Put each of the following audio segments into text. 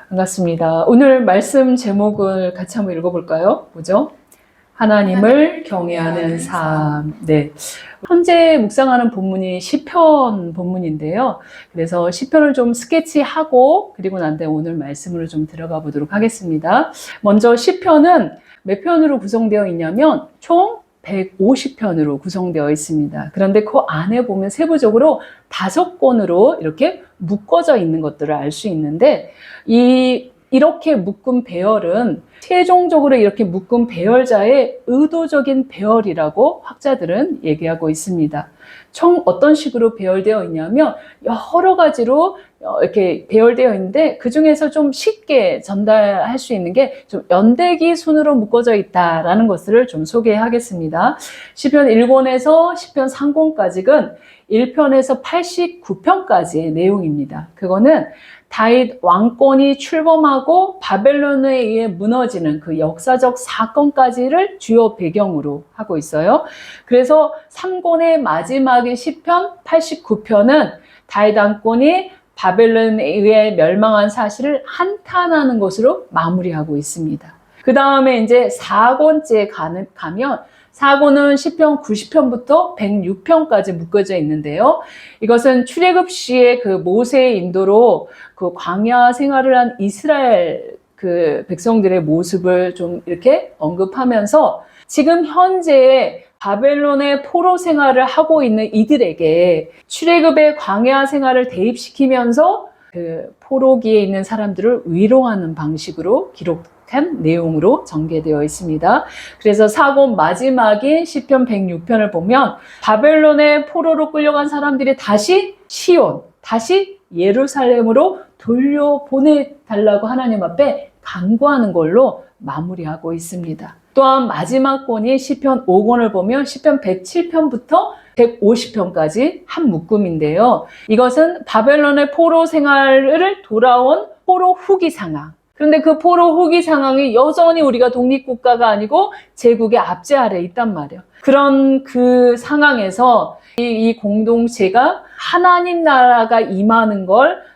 반갑습니다. 오늘 말씀 제목을 같이 한번 읽어볼까요? 뭐죠? 하나님을 경외하는 삶. 네. 현재 묵상하는 본문이 시편 본문인데요. 그래서 시편을 좀 스케치하고 그리고 난 다음에 오늘 말씀으로 좀 들어가 보도록 하겠습니다. 먼저 시편은 몇 편으로 구성되어 있냐면 총 150편으로 구성되어 있습니다. 그런데 그 안에 보면 세부적으로 5권으로 이렇게 묶어져 있는 것들을 알 수 있는데 이렇게 묶은 배열은 최종적으로 이렇게 묶은 배열자의 의도적인 배열이라고 학자들은 얘기하고 있습니다. 총 어떤 식으로 배열되어 있냐면 여러 가지로 이렇게 배열되어 있는데 그 중에서 좀 쉽게 전달할 수 있는 게 좀 연대기 순으로 묶어져 있다라는 것을 좀 소개하겠습니다. 시편 1권에서 시편 3권까지는 1편에서 89편까지의 내용입니다. 그거는 다윗 왕권이 출범하고 바벨론에 의해 무너지는 그 역사적 사건까지를 주요 배경으로 하고 있어요. 그래서 3권의 마지막인 시편 89편은 다윗 왕권이 바벨론에 의해 멸망한 사실을 한탄하는 것으로 마무리하고 있습니다. 그 다음에 이제 4권째 가면 4권은 시편 90편부터 106편까지 묶어져 있는데요. 이것은 출애굽 시의 그 모세의 인도로 그 광야 생활을 한 이스라엘 그 백성들의 모습을 좀 이렇게 언급하면서 지금 현재의 바벨론의 포로 생활을 하고 있는 이들에게 출애굽의 광야 생활을 대입시키면서 그 포로기에 있는 사람들을 위로하는 방식으로 기록한 내용으로 전개되어 있습니다. 그래서 4권 마지막인 시편 106편을 보면 바벨론의 포로로 끌려간 사람들이 다시 시온, 다시 예루살렘으로 돌려보내달라고 하나님 앞에 간구하는 걸로 마무리하고 있습니다. 또한 마지막 권이 시편 5권을 보면 시편 107편부터 150편까지 한 묶음인데요. 이것은 바벨론의 포로 생활을 돌아온 포로 후기 상황. 그런데 그 포로 후기 상황이 여전히 우리가 독립국가가 아니고 제국의 압제 아래에 있단 말이에요. 그런 그 상황에서 이 공동체가 하나님 나라가 임하는 걸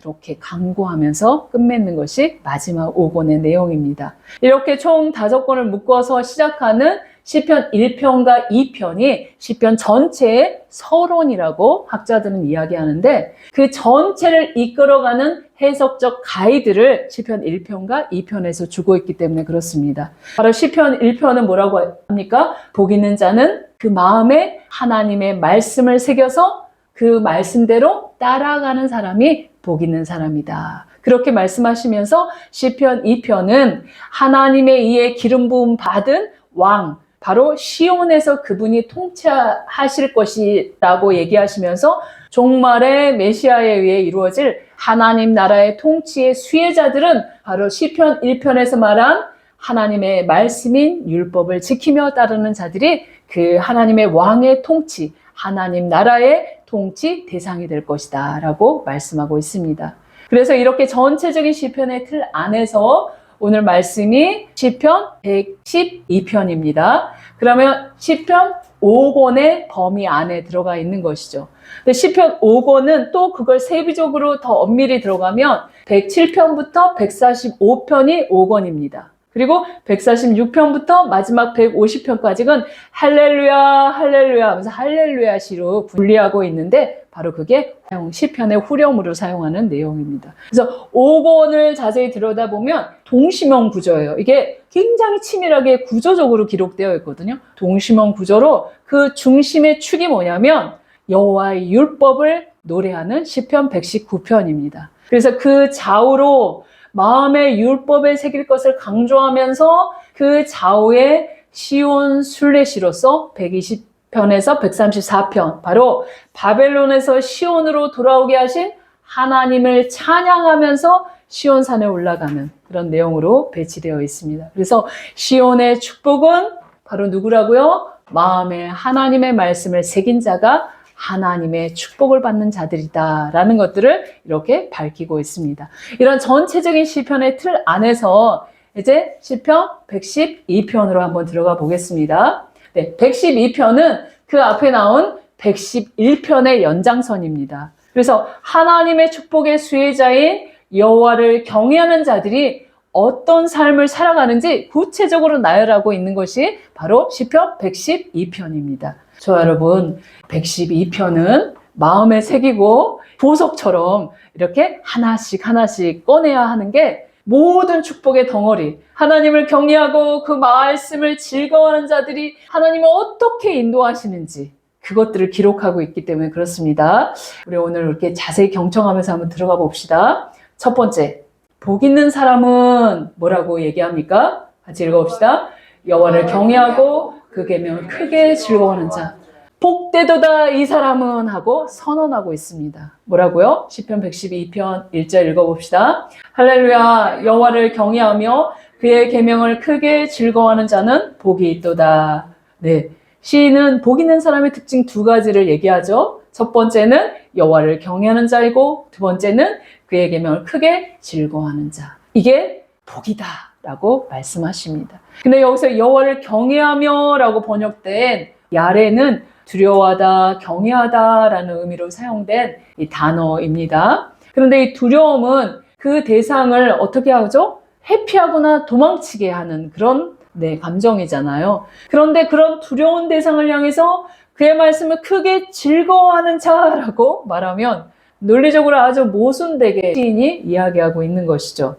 그렇게 강구하면서 끝맺는 것이 마지막 5권의 내용입니다. 이렇게 총 5권을 묶어서 시작하는 시편 1편과 2편이 시편 전체의 서론이라고 학자들은 이야기하는데 그 전체를 이끌어가는 해석적 가이드를 시편 1편과 2편에서 주고 있기 때문에 그렇습니다. 바로 시편 1편은 뭐라고 합니까? 복 있는 자는 그 마음에 하나님의 말씀을 새겨서 그 말씀대로 따라가는 사람이 복 있는 사람이다. 그렇게 말씀하시면서 시편 2편은 하나님에 의해 기름 부음 받은 왕, 바로 시온에서 그분이 통치하실 것이라고 얘기하시면서 종말의 메시아에 의해 이루어질 하나님 나라의 통치의 수혜자들은 바로 시편 1편에서 말한 하나님의 말씀인 율법을 지키며 따르는 자들이 그 하나님의 왕의 통치, 하나님 나라의 통치 대상이 될 것이다 라고 말씀하고 있습니다. 그래서 이렇게 전체적인 시편의 틀 안에서 오늘 말씀이 시편 112편입니다. 그러면 시편 5권의 범위 안에 들어가 있는 것이죠. 근데 시편 5권은 또 그걸 세부적으로 더 엄밀히 들어가면 107편부터 145편이 5권입니다. 그리고 146편부터 마지막 150편까지는 할렐루야 할렐루야 하면서 할렐루야 시로 분리하고 있는데 바로 그게 시편의 후렴으로 사용하는 내용입니다. 그래서 5권을 자세히 들여다보면 동시명 구조예요. 이게 굉장히 치밀하게 구조적으로 기록되어 있거든요. 동시명 구조로 그 중심의 축이 뭐냐면 여호와의 율법을 노래하는 시편 119편입니다. 그래서 그 좌우로 마음의 율법에 새길 것을 강조하면서 그 좌우에 시온 순례시로서 120편에서 134편, 바로 바벨론에서 시온으로 돌아오게 하신 하나님을 찬양하면서 시온산에 올라가는 그런 내용으로 배치되어 있습니다. 그래서 시온의 축복은 바로 누구라고요? 마음에 하나님의 말씀을 새긴 자가 하나님의 축복을 받는 자들이다 라는 것들을 이렇게 밝히고 있습니다. 이런 전체적인 시편의 틀 안에서 이제 시편 112편으로 한번 들어가 보겠습니다. 112편은 그 앞에 나온 111편의 연장선입니다. 그래서 하나님의 축복의 수혜자인 여호와를 경외하는 자들이 어떤 삶을 살아가는지 구체적으로 나열하고 있는 것이 바로 시편 112편입니다. 저 여러분, 112편은 마음에 새기고 보석처럼 이렇게 하나씩 하나씩 꺼내야 하는 게 모든 축복의 덩어리, 하나님을 경외하고 그 말씀을 즐거워하는 자들이 하나님을 어떻게 인도하시는지 그것들을 기록하고 있기 때문에 그렇습니다. 우리 오늘 이렇게 자세히 경청하면서 한번 들어가 봅시다. 첫 번째, 복 있는 사람은 뭐라고 얘기합니까? 같이 읽어봅시다. 여호와를 경외하고 그 계명을 크게 즐거워하는 자. 복되도다 이 사람은 하고 선언하고 있습니다. 뭐라고요? 시편 112편 1절 읽어봅시다. 할렐루야. 여호와를 경외하며 그의 계명을 크게 즐거워하는 자는 복이 있도다. 네, 시인은 복 있는 사람의 특징 두 가지를 얘기하죠. 첫 번째는 여호와를 경외하는 자이고 두 번째는 그의 계명을 크게 즐거워하는 자. 이게 복이다 라고 말씀하십니다. 근데 여기서 여호와를 경외하며 라고 번역된 야레는 두려워하다, 경외하다 라는 의미로 사용된 이 단어입니다. 그런데 이 두려움은 그 대상을 어떻게 하죠? 회피하거나 도망치게 하는 그런 감정이잖아요. 그런데 그런 두려운 대상을 향해서 그의 말씀을 크게 즐거워하는 자라고 말하면 논리적으로 아주 모순되게 시인이 이야기하고 있는 것이죠.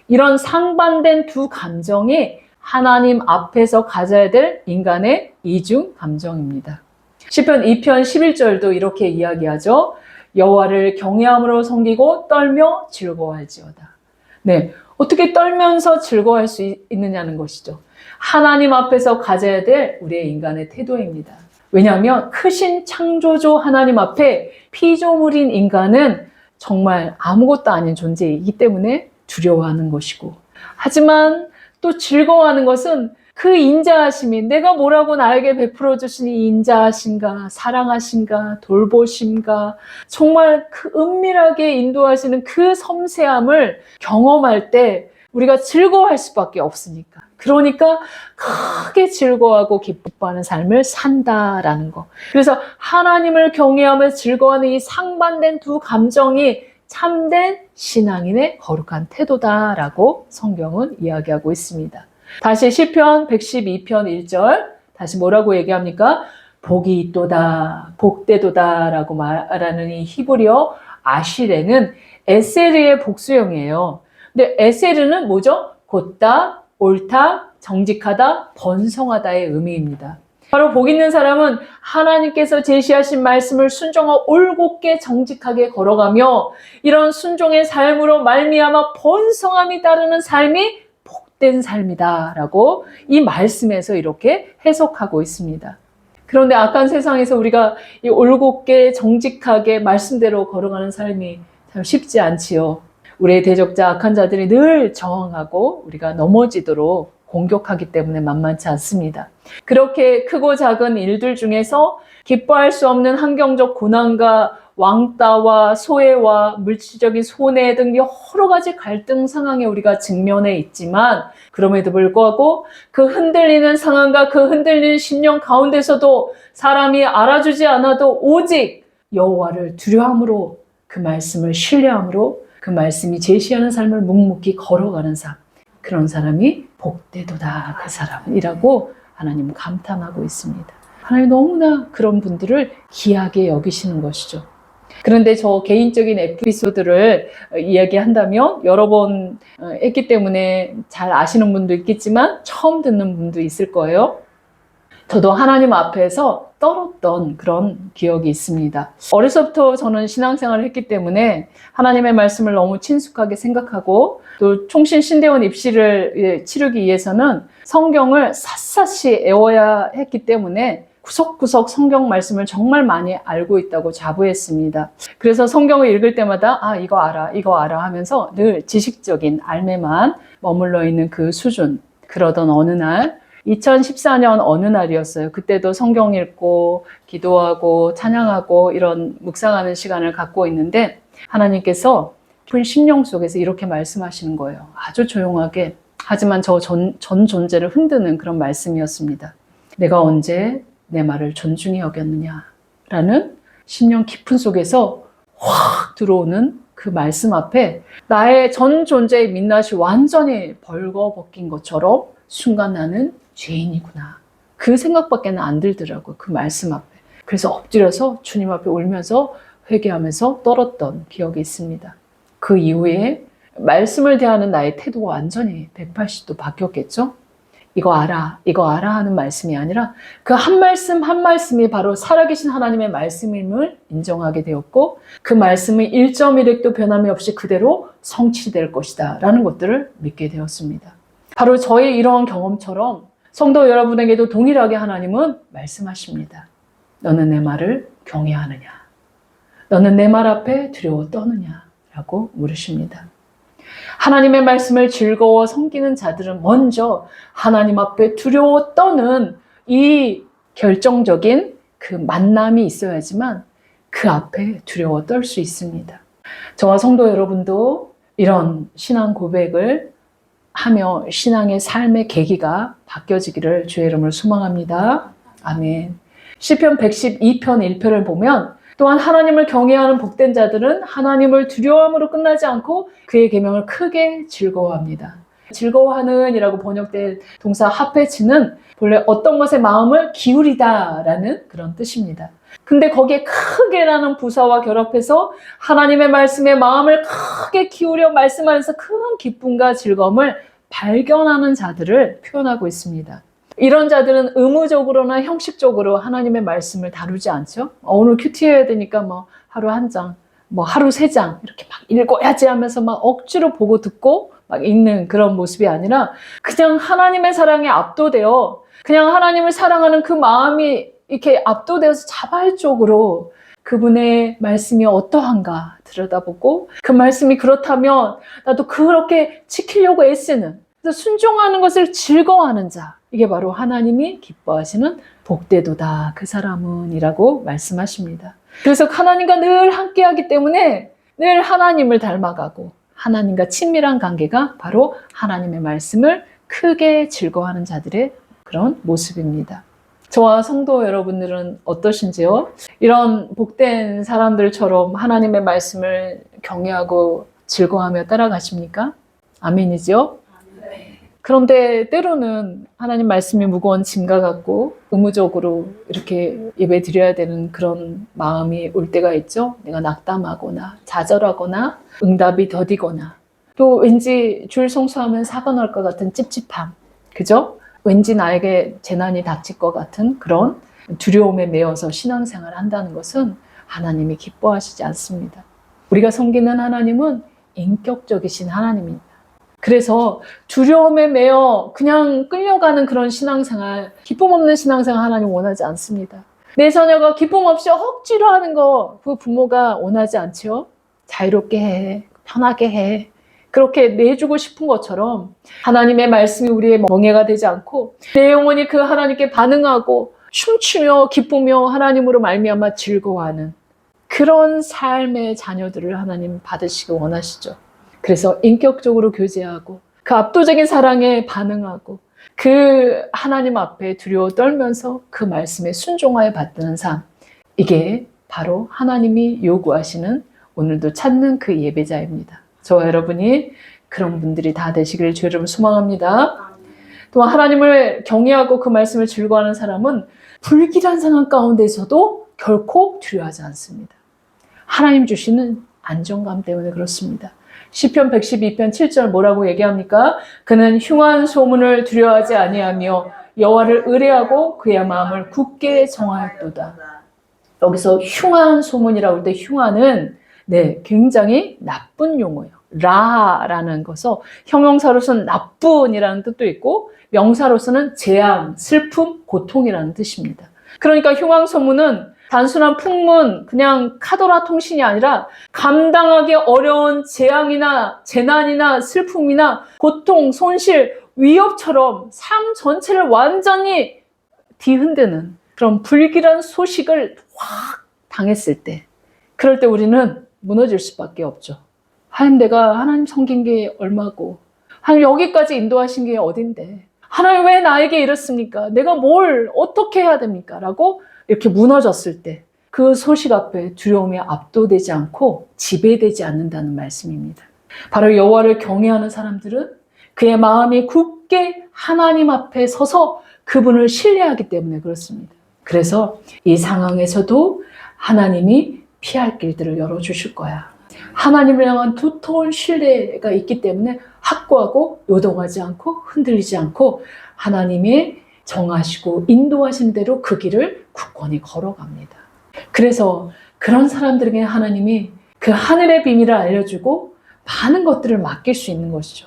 이런 상반된 두 감정이 하나님 앞에서 가져야 될 인간의 이중 감정입니다. 시편 2편 11절도 이렇게 이야기하죠. 여호와를 경외함으로 섬기고 떨며 즐거워할지어다. 네, 어떻게 떨면서 즐거워할 수 있느냐는 것이죠. 하나님 앞에서 가져야 될 우리의 인간의 태도입니다. 왜냐하면 크신 창조주 하나님 앞에 피조물인 인간은 정말 아무것도 아닌 존재이기 때문에 두려워하는 것이고, 하지만 또 즐거워하는 것은 그 인자하심이 내가 뭐라고 나에게 베풀어 주신 이 인자하신가, 사랑하신가, 돌보심가, 정말 그 은밀하게 인도하시는 그 섬세함을 경험할 때 우리가 즐거워할 수밖에 없으니까. 그러니까 크게 즐거워하고 기뻐하는 삶을 산다라는 거. 그래서 하나님을 경외하며 즐거워하는 이 상반된 두 감정이 참된 신앙인의 거룩한 태도다라고 성경은 이야기하고 있습니다. 다시 시편 112편 1절 다시 뭐라고 얘기합니까? 복이 있도다, 복되도다 라고 말하는 이 히브리어 아시레는 에세르의 복수형이에요. 근데 에세르는 뭐죠? 곧다, 옳다, 정직하다, 번성하다의 의미입니다. 바로 복 있는 사람은 하나님께서 제시하신 말씀을 순종하고 올곧게 정직하게 걸어가며 이런 순종의 삶으로 말미암아 번성함이 따르는 삶이 복된 삶이다라고 이 말씀에서 이렇게 해석하고 있습니다. 그런데 악한 세상에서 우리가 이 올곧게 정직하게 말씀대로 걸어가는 삶이 참 쉽지 않지요. 우리의 대적자 악한 자들이 늘 저항하고 우리가 넘어지도록 공격하기 때문에 만만치 않습니다. 그렇게 크고 작은 일들 중에서 기뻐할 수 없는 환경적 고난과 왕따와 소외와 물질적인 손해 등 여러 가지 갈등 상황에 우리가 직면해 있지만 그럼에도 불구하고 그 흔들리는 상황과 그 흔들리는 심령 가운데서도 사람이 알아주지 않아도 오직 여호와를 두려움으로 그 말씀을 신뢰함으로 그 말씀이 제시하는 삶을 묵묵히 걸어가는 삶, 그런 사람이 복되도다 그 사람이라고 하나님은 감탄하고 있습니다. 하나님 너무나 그런 분들을 귀하게 여기시는 것이죠. 그런데 저 개인적인 에피소드를 이야기한다면 여러 번 했기 때문에 잘 아시는 분도 있겠지만 처음 듣는 분도 있을 거예요. 저도 하나님 앞에서 떨었던 그런 기억이 있습니다. 어려서부터 저는 신앙생활을 했기 때문에 하나님의 말씀을 너무 친숙하게 생각하고 또 총신 신대원 입시를 치르기 위해서는 성경을 샅샅이 애워야 했기 때문에 구석구석 성경 말씀을 정말 많이 알고 있다고 자부했습니다. 그래서 성경을 읽을 때마다 이거 알아 하면서 늘 지식적인 알매만 머물러 있는 그 수준. 그러던 어느 날 2014년 어느 날이었어요. 그때도 성경 읽고 기도하고 찬양하고 이런 묵상하는 시간을 갖고 있는데 하나님께서 깊은 심령 속에서 이렇게 말씀하시는 거예요. 아주 조용하게. 하지만 저 전 존재를 흔드는 그런 말씀이었습니다. 내가 언제 내 말을 존중히 여겼느냐 라는 심령 깊은 속에서 확 들어오는 그 말씀 앞에 나의 전 존재의 민낯이 완전히 벌거벗긴 것처럼 순간 나는 죄인이구나. 그 생각밖에는 안 들더라고요. 그 말씀 앞에. 그래서 엎드려서 주님 앞에 울면서 회개하면서 떨었던 기억이 있습니다. 그 이후에 말씀을 대하는 나의 태도가 완전히 180도 바뀌었겠죠? 이거 알아 하는 말씀이 아니라 그 한 말씀 한 말씀이 바로 살아계신 하나님의 말씀임을 인정하게 되었고 그 말씀이 1.1획도 변함이 없이 그대로 성취될 것이다 라는 것들을 믿게 되었습니다. 바로 저의 이러한 경험처럼 성도 여러분에게도 동일하게 하나님은 말씀하십니다. 너는 내 말을 경외하느냐? 너는 내 말 앞에 두려워 떠느냐? 라고 물으십니다. 하나님의 말씀을 즐거워 섬기는 자들은 먼저 하나님 앞에 두려워 떠는 이 결정적인 그 만남이 있어야지만 그 앞에 두려워 떨 수 있습니다. 저와 성도 여러분도 이런 신앙 고백을 하며 신앙의 삶의 계기가 바뀌어지기를 주의 이름으로 소망합니다. 아멘. 시편 112편 1편을 보면 또한 하나님을 경외하는 복된 자들은 하나님을 두려워함으로 끝나지 않고 그의 계명을 크게 즐거워합니다. 즐거워하는 이라고 번역된 동사 하페츠는 본래 어떤 것에 마음을 기울이다 라는 그런 뜻입니다. 근데 거기에 크게라는 부사와 결합해서 하나님의 말씀에 마음을 크게 기울여 말씀하면서 큰 기쁨과 즐거움을 발견하는 자들을 표현하고 있습니다. 이런 자들은 의무적으로나 형식적으로 하나님의 말씀을 다루지 않죠. 오늘 큐티 해야 되니까 뭐 하루 한 장, 뭐 하루 3장 이렇게 막 읽어야지 하면서 막 억지로 보고 듣고 막 읽는 그런 모습이 아니라 그냥 하나님의 사랑에 압도되어 그냥 하나님을 사랑하는 그 마음이 이렇게 압도되어서 자발적으로 그분의 말씀이 어떠한가 들여다보고 그 말씀이 그렇다면 나도 그렇게 지키려고 애쓰는 그래서 순종하는 것을 즐거워하는 자 이게 바로 하나님이 기뻐하시는 복되도다 그 사람은 이라고 말씀하십니다. 그래서 하나님과 늘 함께하기 때문에 늘 하나님을 닮아가고 하나님과 친밀한 관계가 바로 하나님의 말씀을 크게 즐거워하는 자들의 그런 모습입니다. 저와 성도 여러분들은 어떠신지요? 이런 복된 사람들처럼 하나님의 말씀을 경외하고 즐거워하며 따라가십니까? 아멘이죠? 그런데 때로는 하나님 말씀이 무거운 짐과 같고 의무적으로 이렇게 예배 드려야 되는 그런 마음이 올 때가 있죠. 내가 낙담하거나 좌절하거나 응답이 더디거나 또 왠지 줄 성수하면 사고 날 것 같은 찝찝함. 그죠? 왠지 나에게 재난이 닥칠 것 같은 그런 두려움에 매여서 신앙생활을 한다는 것은 하나님이 기뻐하시지 않습니다. 우리가 섬기는 하나님은 인격적이신 하나님입니다. 그래서 두려움에 매여 그냥 끌려가는 그런 신앙생활, 기쁨 없는 신앙생활 하나님 원하지 않습니다. 내 자녀가 기쁨 없이 억지로 하는 거 그 부모가 원하지 않죠. 자유롭게 해, 편하게 해. 그렇게 내주고 싶은 것처럼 하나님의 말씀이 우리의 멍에가 되지 않고 내 영혼이 그 하나님께 반응하고 춤추며 기쁘며 하나님으로 말미암아 즐거워하는 그런 삶의 자녀들을 하나님 받으시기 원하시죠. 그래서 인격적으로 교제하고 그 압도적인 사랑에 반응하고 그 하나님 앞에 두려워 떨면서 그 말씀에 순종하여 받드는 삶 이게 바로 하나님이 요구하시는 오늘도 찾는 그 예배자입니다. 저와 여러분이 그런 분들이 다 되시기를 주의 이름으로 소망합니다. 또한 하나님을 경외하고 그 말씀을 즐거워하는 사람은 불길한 상황 가운데서도 결코 두려워하지 않습니다. 하나님 주시는 안정감 때문에 그렇습니다. 시편 112편 7절 뭐라고 얘기합니까? 그는 흉한 소문을 두려워하지 아니하며 여호와를 의뢰하고 그의 마음을 굳게 정하였도다. 여기서 흉한 소문이라고 할 때 흉한은 굉장히 나쁜 용어예요. 라라는 것은 형용사로서는 나쁜이라는 뜻도 있고 명사로서는 재앙, 슬픔, 고통이라는 뜻입니다. 그러니까 흉한 소문은 단순한 풍문, 그냥 카더라 통신이 아니라 감당하기 어려운 재앙이나 재난이나 슬픔이나 고통, 손실, 위협처럼 삶 전체를 완전히 뒤흔드는 그런 불길한 소식을 확 당했을 때 그럴 때 우리는 무너질 수밖에 없죠. 하나님 내가 하나님 섬긴 게 얼마고 하나님 여기까지 인도하신 게 어딘데 하나님 왜 나에게 이렇습니까? 내가 뭘 어떻게 해야 됩니까? 라고 이렇게 무너졌을 때 그 소식 앞에 두려움에 압도되지 않고 지배되지 않는다는 말씀입니다. 바로 여호와를 경외하는 사람들은 그의 마음이 굳게 하나님 앞에 서서 그분을 신뢰하기 때문에 그렇습니다. 그래서 이 상황에서도 하나님이 피할 길들을 열어주실 거야. 하나님을 향한 두터운 신뢰가 있기 때문에 확고하고 요동하지 않고 흔들리지 않고 하나님의 정하시고 인도하신 대로 그 길을 굳건히 걸어갑니다. 그래서 그런 사람들에게 하나님이 그 하늘의 비밀을 알려주고 많은 것들을 맡길 수 있는 것이죠.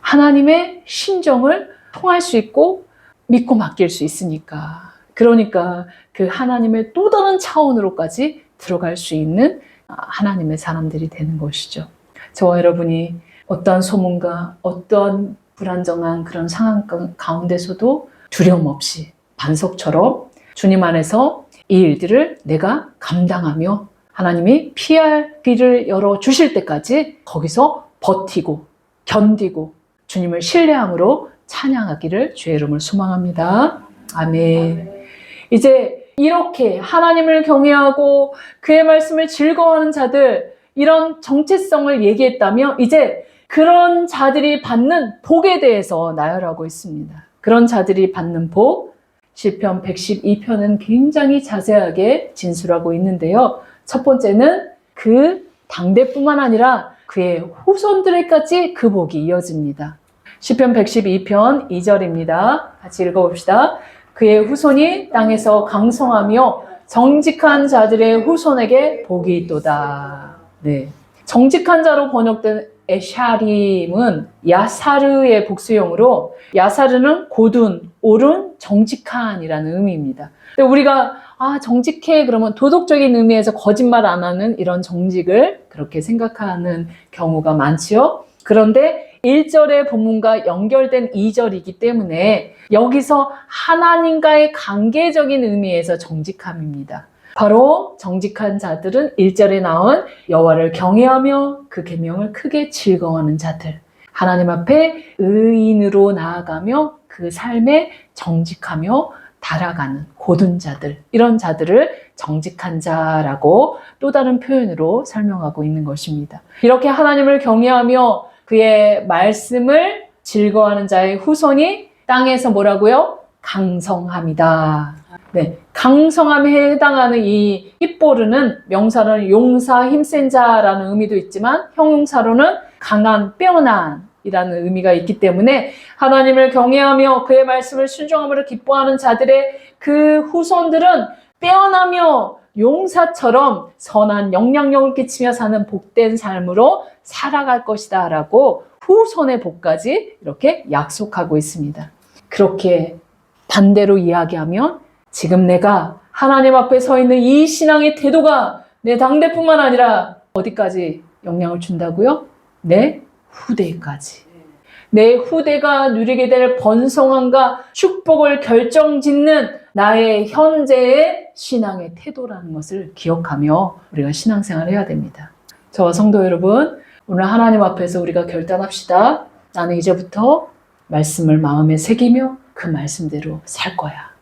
하나님의 심정을 통할 수 있고 믿고 맡길 수 있으니까. 그러니까 그 하나님의 또 다른 차원으로까지 들어갈 수 있는 하나님의 사람들이 되는 것이죠. 저와 여러분이 어떠한 소문과 어떠한 불안정한 그런 상황 가운데서도 두려움 없이 반석처럼 주님 안에서 이 일들을 내가 감당하며 하나님이 피할 길을 열어주실 때까지 거기서 버티고 견디고 주님을 신뢰함으로 찬양하기를 주의 이름을 소망합니다. 아멘. 이제 이렇게 하나님을 경외하고 그의 말씀을 즐거워하는 자들, 이런 정체성을 얘기했다며 이제 그런 자들이 받는 복에 대해서 나열하고 있습니다. 그런 자들이 받는 복, 시편 112편은 굉장히 자세하게 진술하고 있는데요. 첫 번째는 그 당대뿐만 아니라 그의 후손들에까지 그 복이 이어집니다. 시편 112편 2절입니다. 같이 읽어봅시다. 그의 후손이 땅에서 강성하며 정직한 자들의 후손에게 복이 있도다. 네. 정직한 자로 번역된 에샤림은 야사르의 복수형으로, 야사르는 고든, 옳은, 정직한이라는 의미입니다. 근데 우리가 정직해 그러면 도덕적인 의미에서 거짓말 안 하는 이런 정직을 그렇게 생각하는 경우가 많지요. 그런데 1절의 본문과 연결된 2절이기 때문에 여기서 하나님과의 관계적인 의미에서 정직함입니다. 바로 정직한 자들은 1절에 나온 여호와를 경외하며 그 계명을 크게 즐거워하는 자들, 하나님 앞에 의인으로 나아가며 그 삶에 정직하며 달아가는 고든 자들, 이런 자들을 정직한 자라고 또 다른 표현으로 설명하고 있는 것입니다. 이렇게 하나님을 경외하며 그의 말씀을 즐거워하는 자의 후손이 땅에서 뭐라고요? 강성함이다. 네, 강성함에 해당하는 이 깃보르는 명사로는 용사, 힘센 자라는 의미도 있지만 형용사로는 강한, 빼어난 이라는 의미가 있기 때문에 하나님을 경외하며 그의 말씀을 순종함으로 기뻐하는 자들의 그 후손들은 빼어나며 용사처럼 선한 영향력을 끼치며 사는 복된 삶으로 살아갈 것이다 라고 후손의 복까지 이렇게 약속하고 있습니다. 그렇게 반대로 이야기하면 지금 내가 하나님 앞에 서 있는 이 신앙의 태도가 내 당대뿐만 아니라 어디까지 영향을 준다고요? 내 후대까지. 내 후대가 누리게 될 번성함과 축복을 결정짓는 나의 현재의 신앙의 태도라는 것을 기억하며 우리가 신앙생활을 해야 됩니다. 저와 성도 여러분, 오늘 하나님 앞에서 우리가 결단합시다. 나는 이제부터 말씀을 마음에 새기며 그 말씀대로 살 거야.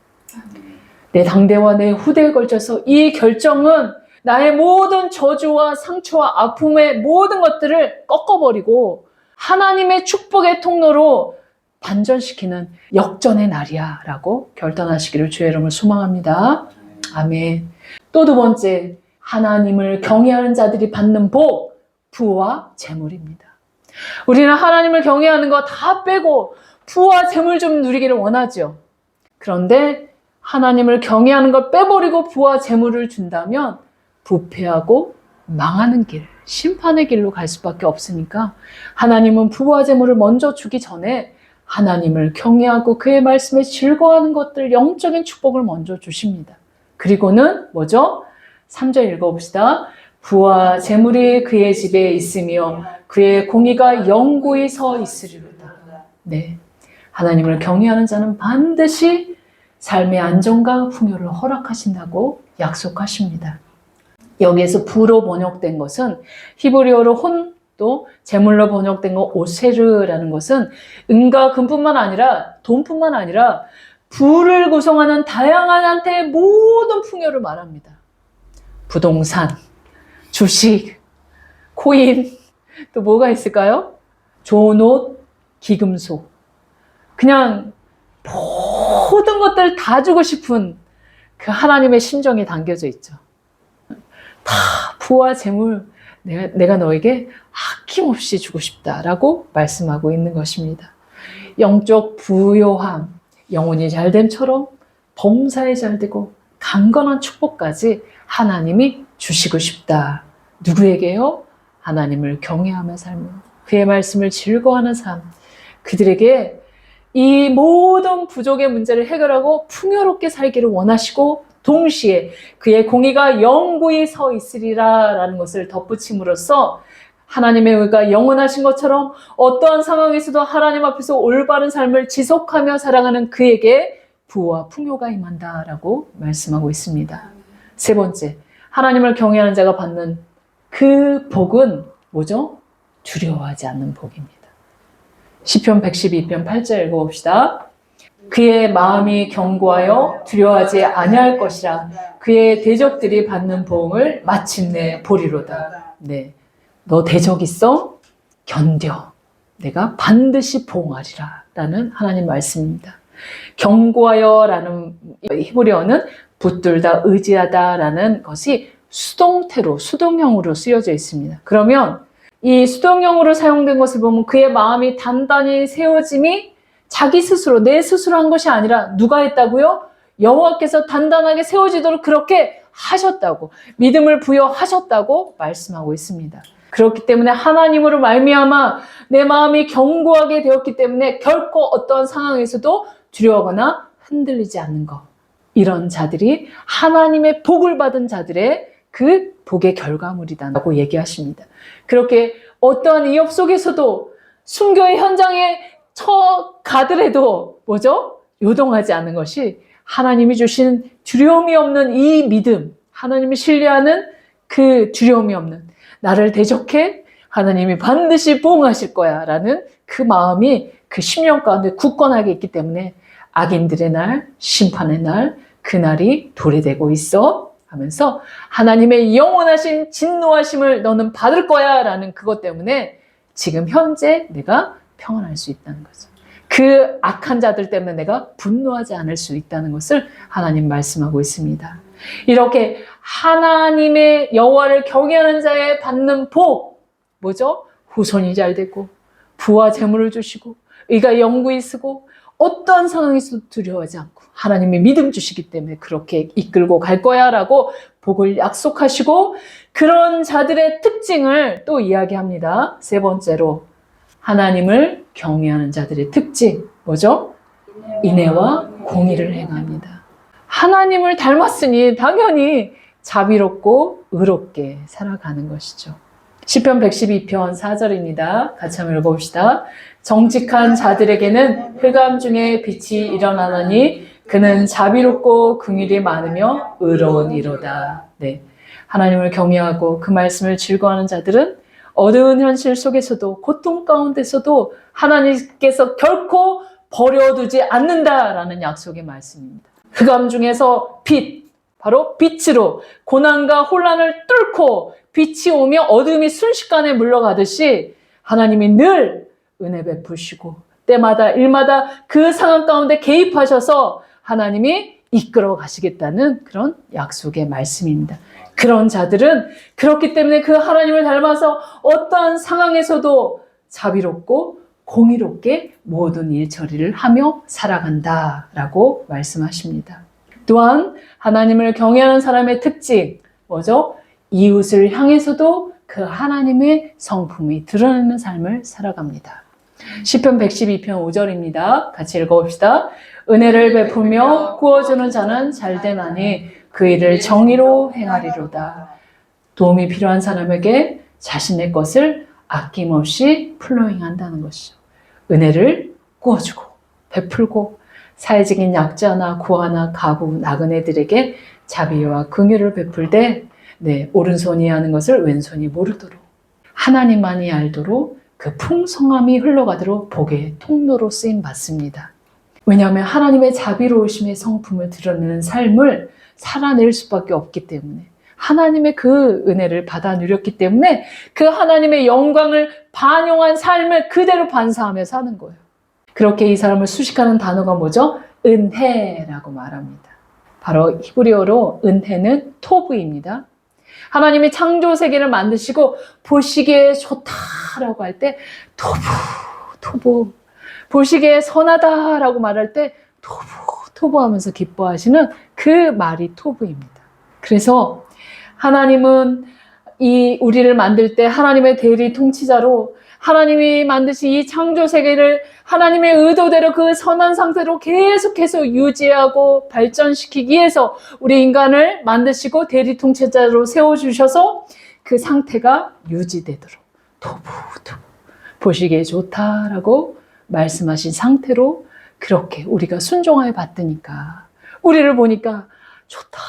내 당대와 내 후대에 걸쳐서 이 결정은 나의 모든 저주와 상처와 아픔의 모든 것들을 꺾어버리고 하나님의 축복의 통로로 반전시키는 역전의 날이야 라고 결단하시기를 주의 이름을 소망합니다. 아멘. 또 두 번째, 하나님을 경외하는 자들이 받는 복, 부와 재물입니다. 우리는 하나님을 경외하는 거 다 빼고 부와 재물 좀 누리기를 원하죠. 그런데 하나님을 경외하는 걸 빼버리고 부와 재물을 준다면 부패하고 망하는 길, 심판의 길로 갈 수밖에 없으니까 하나님은 부와 재물을 먼저 주기 전에 하나님을 경외하고 그의 말씀에 즐거워하는 것들, 영적인 축복을 먼저 주십니다. 그리고는 뭐죠? 3절 읽어봅시다. 부와 재물이 그의 집에 있으며 그의 공의가 영구히 서 있으리로다. 네, 하나님을 경외하는 자는 반드시 삶의 안정과 풍요를 허락하신다고 약속하십니다. 여기에서 부로 번역된 것은 히브리어로 혼, 또 재물로 번역된 거 오세르라는 것은 은과 금뿐만 아니라 돈뿐만 아니라 부를 구성하는 다양한 한태의 모든 풍요를 말합니다. 부동산, 주식, 코인, 또 뭐가 있을까요? 좋은 옷, 기금속. 그냥 모든 것들 다 주고 싶은 그 하나님의 심정이 담겨져 있죠. 다 부와 재물 내가 너에게 아낌없이 주고 싶다라고 말씀하고 있는 것입니다. 영적 부요함, 영혼이 잘됨처럼 범사에 잘되고 강건한 축복까지 하나님이 주시고 싶다. 누구에게요? 하나님을 경외하며 살며 그의 말씀을 즐거워하는 삶. 그들에게 이 모든 부족의 문제를 해결하고 풍요롭게 살기를 원하시고 동시에 그의 공의가 영구히 서 있으리라 라는 것을 덧붙임으로써 하나님의 의가 영원하신 것처럼 어떠한 상황에서도 하나님 앞에서 올바른 삶을 지속하며 살아가는 그에게 부와 풍요가 임한다라고 말씀하고 있습니다. 세 번째, 하나님을 경외하는 자가 받는 그 복은 뭐죠? 두려워하지 않는 복입니다. 시편 112편 8절 읽어봅시다. 그의 마음이 견고하여 두려워하지 아니할 것이라 그의 대적들이 받는 보응을 마침내 보리로다. 네, 너 대적 있어? 견뎌. 내가 반드시 보응하리라 라는 하나님 말씀입니다. 견고하여 라는 히브리어는 붙들다, 의지하다 라는 것이 수동태로, 수동형으로 쓰여져 있습니다. 그러면 이 수동형으로 사용된 것을 보면 그의 마음이 단단히 세워짐이 자기 스스로, 내 스스로 한 것이 아니라 누가 했다고요? 여호와께서 단단하게 세워지도록 그렇게 하셨다고, 믿음을 부여하셨다고 말씀하고 있습니다. 그렇기 때문에 하나님으로 말미암아 내 마음이 견고하게 되었기 때문에 결코 어떤 상황에서도 두려워하거나 흔들리지 않는 것. 이런 자들이 하나님의 복을 받은 자들의 그 복의 결과물이다라고 얘기하십니다. 그렇게 어떠한 위협 속에서도 순교의 현장에 처가더라도 뭐죠? 요동하지 않는 것이 하나님이 주신 두려움이 없는 이 믿음, 하나님이 신뢰하는 그 두려움이 없는 나를 대적해 하나님이 반드시 보응하실 거야 라는 그 마음이 그 심령 가운데 굳건하게 있기 때문에 악인들의 날, 심판의 날, 그날이 도래되고 있어 하면서 하나님의 영원하신 진노하심을 너는 받을 거야 라는 그것 때문에 지금 현재 내가 평안할 수 있다는 거죠. 그 악한 자들 때문에 내가 분노하지 않을 수 있다는 것을 하나님 말씀하고 있습니다. 이렇게 하나님의 여호와를 경외하는 자에 받는 복, 뭐죠? 후손이 잘 되고 부와 재물을 주시고 의가 영구히 쓰고 어떠한 상황에서도 두려워하지 않고 하나님이 믿음 주시기 때문에 그렇게 이끌고 갈 거야 라고 복을 약속하시고 그런 자들의 특징을 또 이야기합니다. 세 번째로 하나님을 경외하는 자들의 특징 뭐죠? 인애와 공의를 행합니다. 하나님을 닮았으니 당연히 자비롭고 의롭게 살아가는 것이죠. 시편 112편 4절입니다. 같이 한번 읽어봅시다. 정직한 자들에게는 흑암 중에 빛이 일어나나니 그는 자비롭고 긍휼이 많으며 의로운 이로다. 네, 하나님을 경외하고 그 말씀을 즐거워하는 자들은 어두운 현실 속에서도 고통 가운데서도 하나님께서 결코 버려두지 않는다라는 약속의 말씀입니다. 흑암 중에서 빛, 바로 빛으로 고난과 혼란을 뚫고 빛이 오며 어둠이 순식간에 물러가듯이 하나님이 늘 은혜 베푸시고 때마다 일마다 그 상황 가운데 개입하셔서 하나님이 이끌어 가시겠다는 그런 약속의 말씀입니다. 그런 자들은 그렇기 때문에 그 하나님을 닮아서 어떠한 상황에서도 자비롭고 공의롭게 모든 일 처리를 하며 살아간다라고 말씀하십니다. 또한 하나님을 경외하는 사람의 특징 뭐죠? 이웃을 향해서도 그 하나님의 성품이 드러나는 삶을 살아갑니다. 시편 112편 5절입니다. 같이 읽어봅시다. 은혜를 베푸며 구워주는 자는 잘되나니 그 일을 정의로 행하리로다. 도움이 필요한 사람에게 자신의 것을 아낌없이 풀로 행한다는 것이죠. 은혜를 구워주고 베풀고 사회적인 약자나 고아나 가부 나그네들에게 자비와 긍휼을 베풀 때 오른손이 하는 것을 왼손이 모르도록 하나님만이 알도록 그 풍성함이 흘러가도록 복의 통로로 쓰임 받습니다. 왜냐하면 하나님의 자비로우심의 성품을 드러내는 삶을 살아낼 수밖에 없기 때문에 하나님의 그 은혜를 받아 누렸기 때문에 그 하나님의 영광을 반영한 삶을 그대로 반사하며 사는 거예요. 그렇게 이 사람을 수식하는 단어가 뭐죠? 은혜라고 말합니다. 바로 히브리어로 은혜는 토브입니다. 하나님이 창조 세계를 만드시고 보시기에 좋다라고 할 때 토브. 보시기에 선하다라고 말할 때 토브 하면서 기뻐하시는 그 말이 토브입니다. 그래서 하나님은 우리를 만들 때 하나님의 대리 통치자로 하나님이 만드신 이 창조 세계를 하나님의 의도대로 그 선한 상태로 계속해서 유지하고 발전시키기 위해서 우리 인간을 만드시고 대리 통치자로 세워주셔서 그 상태가 유지되도록 토부 보시기에 좋다라고 말씀하신 상태로 그렇게 우리가 순종하여 받으니까 우리를 보니까 좋다,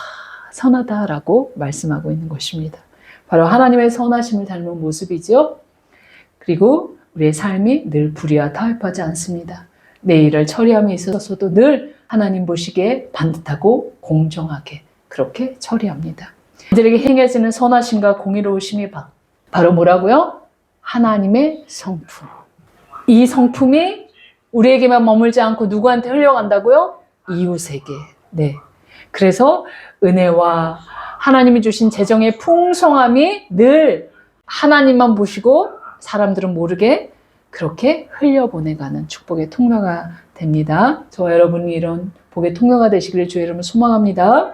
선하다라고 말씀하고 있는 것입니다. 바로 하나님의 선하심을 닮은 모습이죠. 그리고 우리의 삶이 늘 불의와 타협하지 않습니다. 내 일을 처리함에 있어서도 늘 하나님 보시기에 반듯하고 공정하게 그렇게 처리합니다. 그들에게 행해지는 선하심과 공의로우심이 바로 뭐라고요? 하나님의 성품. 이 성품이 우리에게만 머물지 않고 누구한테 흘려간다고요? 이웃에게. 네. 그래서 은혜와 하나님이 주신 재정의 풍성함이 늘 하나님만 보시고 사람들은 모르게 그렇게 흘려보내가는 축복의 통로가 됩니다. 저와 여러분이 이런 복의 통로가 되시기를 주의 이름으로 소망합니다.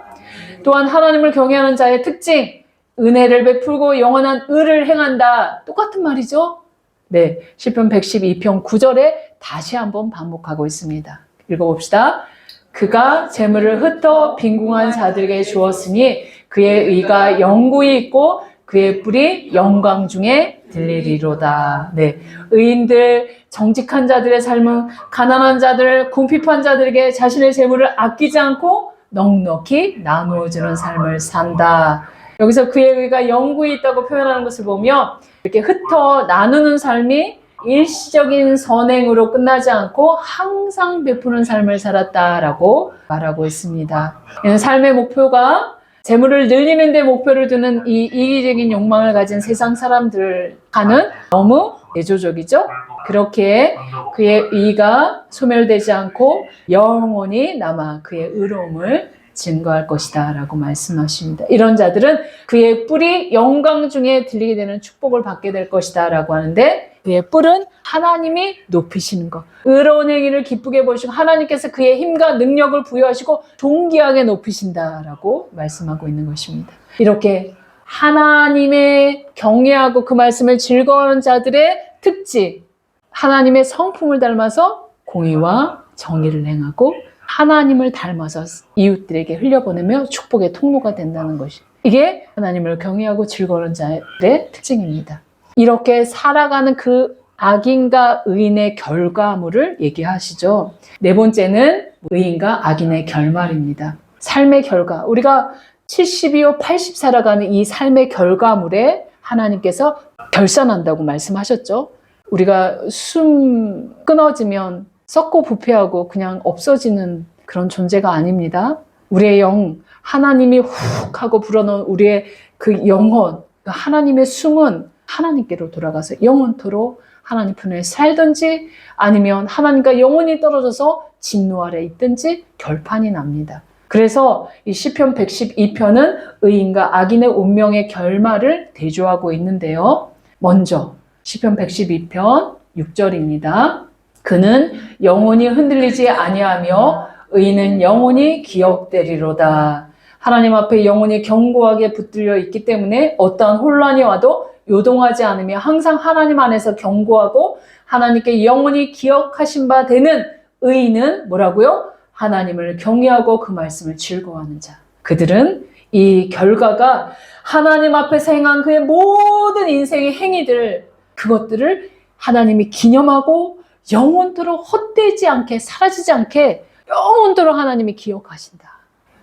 또한 하나님을 경외하는 자의 특징, 은혜를 베풀고 영원한 의를 행한다. 똑같은 말이죠. 네, 시편 112편 9절에 다시 한번 반복하고 있습니다. 읽어봅시다. 그가 재물을 흩어 빈궁한 자들에게 주었으니 그의 의가 영구히 있고 그의 뿔이 영광 중에 들리리로다. 네, 의인들, 정직한 자들의 삶은 가난한 자들, 궁핍한 자들에게 자신의 재물을 아끼지 않고 넉넉히 나누어주는 삶을 산다. 여기서 그의 의가 영구히 있다고 표현하는 것을 보면 이렇게 흩어 나누는 삶이 일시적인 선행으로 끝나지 않고 항상 베푸는 삶을 살았다라고 말하고 있습니다. 삶의 목표가 재물을 늘리는 데 목표를 두는 이 이기적인 욕망을 가진 세상 사람들과는 너무 대조적이죠. 그렇게 그의 의가 소멸되지 않고 영원히 남아 그의 의로움을 증거할 것이다 라고 말씀하십니다. 이런 자들은 그의 뿔이 영광 중에 들리게 되는 축복을 받게 될 것이다 라고 하는데 그의 뿔은 하나님이 높이시는 것, 의로운 행위를 기쁘게 보시고 하나님께서 그의 힘과 능력을 부여하시고 존귀하게 높이신다라고 말씀하고 있는 것입니다. 이렇게 하나님의 경외하고 그 말씀을 즐거워하는 자들의 특징, 하나님의 성품을 닮아서 공의와 정의를 행하고 하나님을 닮아서 이웃들에게 흘려보내며 축복의 통로가 된다는 것이 이게 하나님을 경외하고 즐거워하는 자들의 특징입니다. 이렇게 살아가는 그 악인과 의인의 결과물을 얘기하시죠. 네 번째는 의인과 악인의 결말입니다. 삶의 결과, 우리가 70이요 80 살아가는 이 삶의 결과물에 하나님께서 결산한다고 말씀하셨죠. 우리가 숨 끊어지면 썩고 부패하고 그냥 없어지는 그런 존재가 아닙니다. 우리의 영, 하나님이 훅 하고 불어넣은 우리의 그 영혼, 하나님의 숨은 하나님께로 돌아가서 영원토록 하나님 품에 살든지 아니면 하나님과 영원히 떨어져서 진노 아래 있든지 결판이 납니다. 그래서 이 시편 112편은 의인과 악인의 운명의 결말을 대조하고 있는데요. 먼저 시편 112편 6절입니다. 그는 영원히 흔들리지 아니하며 의인은 영원히 기억되리로다. 하나님 앞에 영원히 견고하게 붙들려 있기 때문에 어떠한 혼란이 와도 요동하지 않으며 항상 하나님 안에서 견고하고 하나님께 영원히 기억하신 바 되는 의인은 뭐라고요? 하나님을 경외하고 그 말씀을 즐거워하는 자. 그들은 이 결과가 하나님 앞에서 행한 그의 모든 인생의 행위들, 그것들을 하나님이 기념하고 영원토록 헛되지 않게 사라지지 않게 영원토록 하나님이 기억하신다.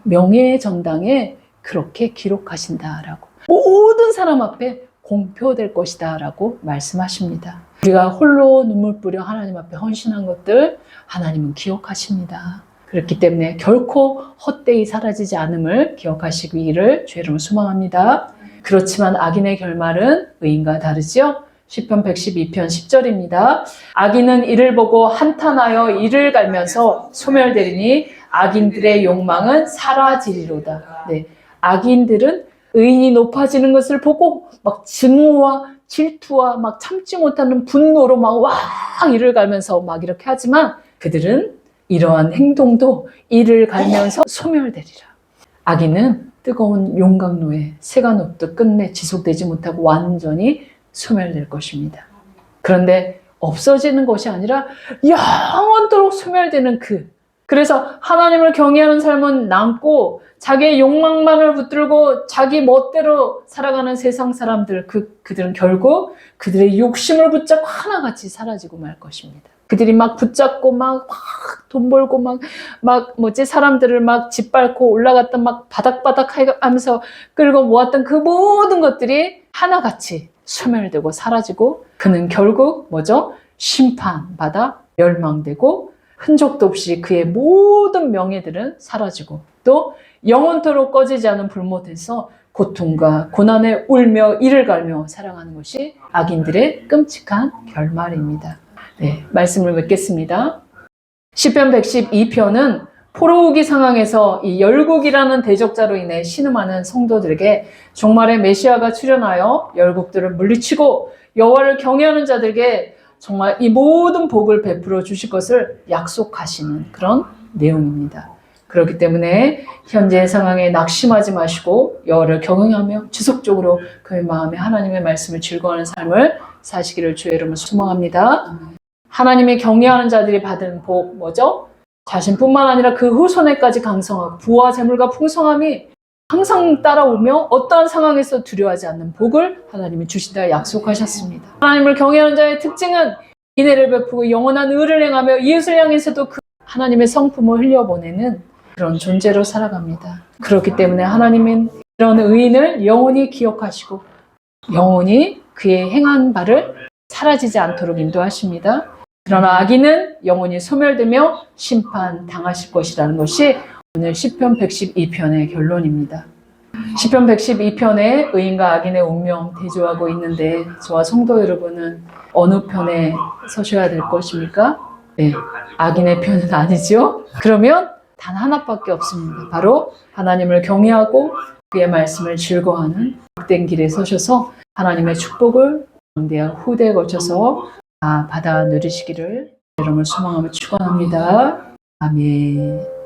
명예의 전당에 그렇게 기록하신다라고. 모든 사람 앞에 공표될 것이다 라고 말씀하십니다. 우리가 홀로 눈물 뿌려 하나님 앞에 헌신한 것들 하나님은 기억하십니다. 그렇기 때문에 결코 헛되이 사라지지 않음을 기억하시기를 주의 이름으로 소망합니다. 그렇지만 악인의 결말은 의인과 다르죠. 시편 112편 10절입니다. 악인은 이를 보고 한탄하여 이를 갈면서 소멸되리니 악인들의 욕망은 사라지리로다. 네, 악인들은 의인이 높아지는 것을 보고 막 증오와 질투와 막 참지 못하는 분노로 막 와 이를 갈면서 막 이렇게 하지만 그들은 이러한 행동도 이를 갈면서 소멸되리라. 악인은 뜨거운 용광로에 새가 녹듯 끝내 지속되지 못하고 완전히 소멸될 것입니다. 그런데 없어지는 것이 아니라 영원토록 소멸되는 그래서 하나님을 경외하는 삶은 남고 자기의 욕망만을 붙들고 자기 멋대로 살아가는 세상 사람들 그들은 결국 그들의 욕심을 붙잡고 하나같이 사라지고 말 것입니다. 그들이 막 붙잡고 막 돈 벌고 사람들을 막 짓밟고 올라갔던 막 바닥바닥 하면서 끌고 모았던 그 모든 것들이 하나같이 소멸되고 사라지고 그는 결국 뭐죠? 심판받아 멸망되고 흔적도 없이 그의 모든 명예들은 사라지고 또 영원토록 꺼지지 않은 불못에서 고통과 고난에 울며 이를 갈며 살아가는 것이 악인들의 끔찍한 결말입니다. 네, 말씀을 맺겠습니다. 시편 112편은 포로우기 상황에서 이 열국이라는 대적자로 인해 신음하는 성도들에게 종말의 메시아가 출현하여 열국들을 물리치고 여호와를 경외하는 자들에게 정말 이 모든 복을 베풀어 주실 것을 약속하시는 그런 내용입니다. 그렇기 때문에 현재의 상황에 낙심하지 마시고 여호와를 경외하며 지속적으로 그의 마음에 하나님의 말씀을 즐거워하는 삶을 사시기를 주의 이름으로 소망합니다. 하나님의 경외하는 자들이 받은 복 뭐죠? 자신뿐만 아니라 그 후손에까지 강성하고 부와 재물과 풍성함이 항상 따라오며 어떠한 상황에서 두려워하지 않는 복을 하나님이 주신다 약속하셨습니다. 하나님을 경외하는 자의 특징은 인애를 베푸고 영원한 의를 행하며 이웃을 향해서도 그 하나님의 성품을 흘려보내는 그런 존재로 살아갑니다. 그렇기 때문에 하나님은 이런 의인을 영원히 기억하시고 영원히 그의 행한 바를 사라지지 않도록 인도하십니다. 그러나 악인은 영원히 소멸되며 심판당하실 것이라는 것이 오늘 시편 112편의 결론입니다. 시편 112편에 의인과 악인의 운명 대조하고 있는데 저와 성도 여러분은 어느 편에 서셔야 될 것입니까? 네, 악인의 편은 아니죠. 그러면 단 하나밖에 없습니다. 바로 하나님을 경외하고 그의 말씀을 즐거워하는 복된 길에 서셔서 하나님의 축복을 장대와 후대에 걸쳐서 다 받아 누리시기를 여러분을 소망하며 축원합니다. 아멘.